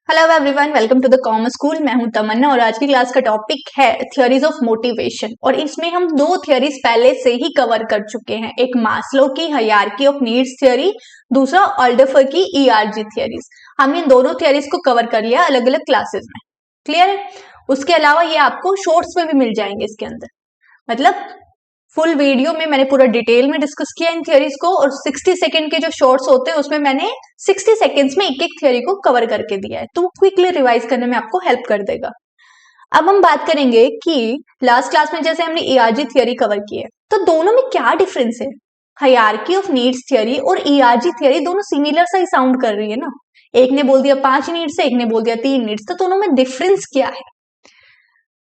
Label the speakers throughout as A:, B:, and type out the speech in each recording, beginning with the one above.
A: Hello everyone, welcome to the commerce school. मैं हूं तमन्ना और आज की क्लास का टॉपिक है थियोरीज ऑफ मोटिवेशन। और इसमें हम दो थियोरीज पहले से ही कवर कर चुके हैं, एक मास्लो की हायरार्की ऑफ नीड्स थियोरी, दूसरा ऑल्डरफर की ईआरजी थियोरीज। हमने इन दोनों थियोरीज को कवर कर लिया अलग अलग क्लासेस में। क्लियर है? उसके अलावा ये आपको शॉर्ट्स में भी मिल जाएंगे इसके अंदर, मतलब फुल वीडियो में मैंने पूरा डिटेल में डिस्कस किया इन थियोरीज को, और 60 सेकंड के जो शॉर्ट्स होते हैं उसमें मैंने 60 सेकंड्स में एक एक थियोरी को कवर करके दिया है, तो वो क्विकली रिवाइज करने में आपको हेल्प कर देगा। अब हम बात करेंगे कि लास्ट क्लास में जैसे हमने ईआरजी थियोरी कवर की है, तो दोनों में क्या डिफरेंस है। हायरार्की ऑफ नीड्स थियोरी और ईआरजी थियोरी दोनों सिमिलर सा ही साउंड कर रही है ना। एक ने बोल दिया 5 नीड्स है, एक ने बोल दिया 3 नीड्स, तो दोनों में डिफरेंस क्या है।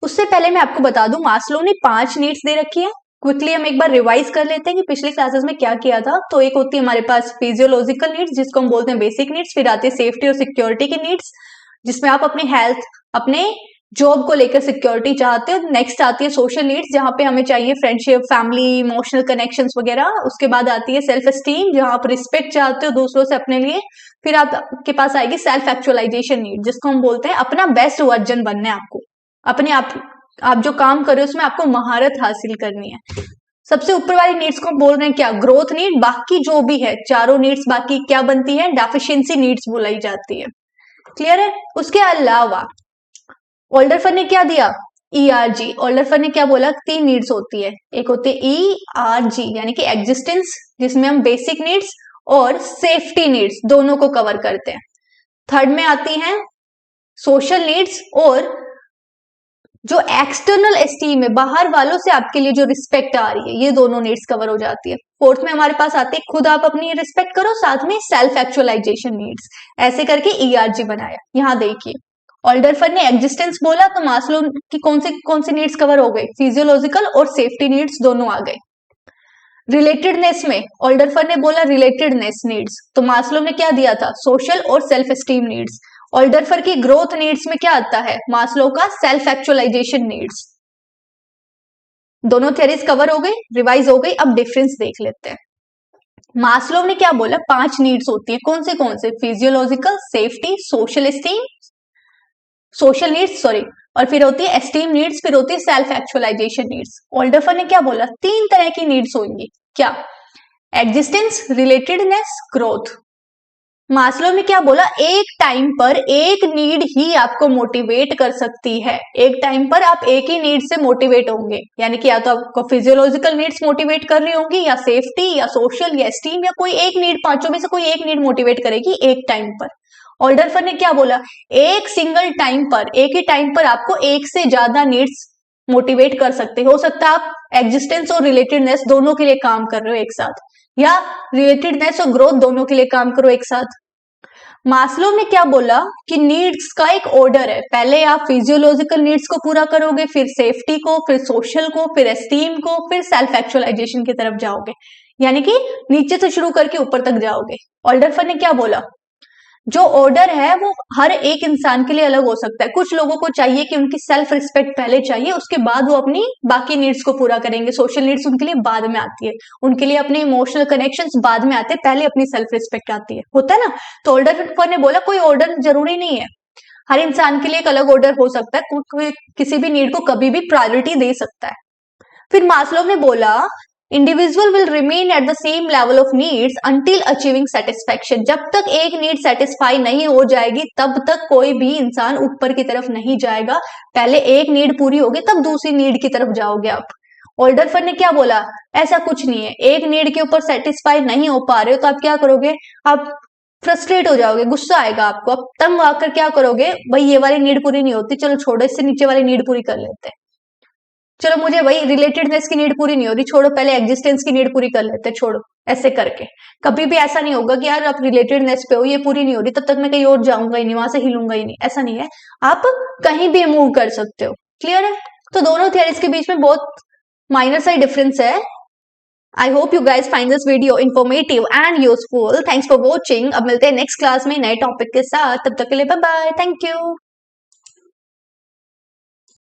A: उससे पहले मैं आपको बता दूं, मास्लो ने 5 नीड्स दे रखी है। क्विकली हम एक बार रिवाइज कर लेते हैं कि पिछले क्लासेस में क्या किया था। तो एक होती है हमारे पास फिजियोलॉजिकल नीड्स, जिसको हम बोलते हैं बेसिक नीड्स। फिर आती है सेफ्टी और सिक्योरिटी की नीड्स, जिसमें आप अपनी हेल्थ, अपने जॉब को लेकर सिक्योरिटी चाहते हो। नेक्स्ट आती है सोशल नीड्स, जहां पे हमें चाहिए फ्रेंडशिप, फैमिली, इमोशनल कनेक्शंस वगैरह। उसके बाद आती है सेल्फ एस्टीम, जहां आप रिस्पेक्ट चाहते हो दूसरों से अपने लिए। फिर आपके पास आएगी सेल्फ एक्चुअलाइजेशन नीड, जिसको हम बोलते हैं अपना बेस्ट वर्जन बनना है आपको, अपने आप जो काम कर रहे हो उसमें आपको महारत हासिल करनी है। सबसे ऊपर वाली नीड्स को बोल रहे हैं क्या, ग्रोथ नीड। बाकी जो भी है चारों नीड्स बाकी क्या बनती है, डेफिशिएंसी नीड्स बुलाई जाती है। क्लियर है? उसके अलावा ओल्डरफर ने क्या दिया, ईआरजी। ओल्डरफर ने क्या बोला, 3 नीड्स होती है। एक होती है ईआरजी यानी कि एग्जिस्टेंस, जिसमें हम बेसिक नीड्स और सेफ्टी नीड्स दोनों को कवर करते हैं। थर्ड में आती हैं सोशल नीड्स और जो एक्सटर्नल एस्टीम है, बाहर वालों से आपके लिए जो रिस्पेक्ट आ रही है, ये दोनों नीड्स कवर हो जाती है। फोर्थ में हमारे पास आती है खुद आप अपनी रिस्पेक्ट करो, साथ में सेल्फ एक्चुअलाइजेशन नीड्स। ऐसे करके ईआरजी बनाया। यहाँ देखिए, ओल्डरफर ने एग्जिस्टेंस बोला तो मास्लो की कौन से नीड्स कवर हो गए, फिजियोलॉजिकल और सेफ्टी नीड्स दोनों आ गए। रिलेटेडनेस में ओल्डरफर ने बोला रिलेटेडनेस नीड्स, तो मास्लो ने क्या दिया था, सोशल और सेल्फ एस्टीम नीड्स। ओल्डरफर की ग्रोथ नीड्स में क्या आता है, मास्लो का सेल्फ एक्चुअलाइजेशन नीड्स। दोनों थ्योरीज कवर हो गई, रिवाइज हो गई। अब डिफरेंस देख लेते हैं। मास्लो ने क्या बोला, 5 नीड्स होती है। कौन से physiological, safety, social esteem, social needs sorry, और फिर होती है एस्टीम नीड्स, फिर होती है सेल्फ एक्चुअलाइजेशन नीड्स। ओल्डरफर ने क्या बोला, 3 तरह की नीड्स होंगी। क्या, एग्जिस्टेंस, रिलेटेडनेस, ग्रोथ। मास्लो ने क्या बोला, एक टाइम पर एक नीड ही आपको मोटिवेट कर सकती है। एक टाइम पर आप एक ही नीड से मोटिवेट होंगे, यानी कि या तो आपको फिजियोलॉजिकल नीड्स मोटिवेट कर रही होंगी, या सेफ्टी, या सोशल, या एस्टीम, या कोई एक नीड, पांचों में से कोई एक नीड मोटिवेट करेगी एक टाइम पर। ओल्डरफर ने क्या बोला, एक सिंगल टाइम पर, एक ही टाइम पर आपको एक से ज्यादा नीड्स मोटिवेट कर सकते हो सकता है आप एग्जिस्टेंस और रिलेटेडनेस दोनों के लिए काम कर रहे हो एक साथ, या रिलेटेडनेस और ग्रोथ दोनों के लिए काम करो एक साथ। मास्लो ने क्या बोला कि नीड्स का एक ऑर्डर है, पहले आप फिजियोलॉजिकल नीड्स को पूरा करोगे, फिर सेफ्टी को, फिर सोशल को, फिर एस्टीम को, फिर सेल्फ एक्चुअलाइजेशन की तरफ जाओगे, यानी कि नीचे से शुरू करके ऊपर तक जाओगे। ओल्डरफर ने क्या बोला, जो ऑर्डर है वो हर एक इंसान के लिए अलग हो सकता है। कुछ लोगों को चाहिए कि उनकी सेल्फ रिस्पेक्ट पहले चाहिए, उसके बाद वो अपनी बाकी नीड्स को पूरा करेंगे। सोशल नीड्स उनके लिए बाद में आती है, उनके लिए अपने इमोशनल कनेक्शंस बाद में आते हैं, पहले अपनी सेल्फ रिस्पेक्ट आती है, होता है ना। तो ओल्डरफर ने बोला कोई ऑर्डर जरूरी नहीं है, हर इंसान के लिए एक अलग ऑर्डर हो सकता है, कोई किसी भी नीड को कभी भी प्रायोरिटी दे सकता है। फिर मास्लो ने बोला individual will remain at the same level of needs until achieving satisfaction. जब तक एक नीड सेटिस्फाई नहीं हो जाएगी तब तक कोई भी इंसान ऊपर की तरफ नहीं जाएगा। पहले एक नीड पूरी होगी तब दूसरी नीड की तरफ जाओगे आप। ओल्डरफर ने क्या बोला, ऐसा कुछ नहीं है, एक नीड के ऊपर सेटिस्फाई नहीं हो पा रहे हो तो आप क्या करोगे, आप फ्रस्ट्रेट हो जाओगे, गुस्सा आएगा आपको, आप तंग आकर क्या करोगे, भाई ये वाली नीड पूरी नहीं होती, चलो छोड़ो, इससे नीचे वाली नीड पूरी कर लेते हैं। चलो मुझे वही रिलेटेडनेस की नीड पूरी नहीं हो रही, छोड़ो पहले एग्जिस्टेंस की नीड पूरी कर लेते, छोड़ो। ऐसे करके कभी भी ऐसा नहीं होगा कि यार आप रिलेटेडनेस पे हो, ये पूरी नहीं हो रही, तब तक मैं कहीं और जाऊंगा ही नहीं, वहां से हिलूंगा ही नहीं, ऐसा नहीं है। आप कहीं भी मूव कर सकते हो। क्लियर है? तो दोनों थियरीज के बीच में बहुत माइनर सा डिफरेंस है। I hope you guys find this video informative and useful. Thanks for watching. अब मिलते हैं नेक्स्ट क्लास में नए टॉपिक के साथ, तब तक के लिए बाय बाय, थैंक यू।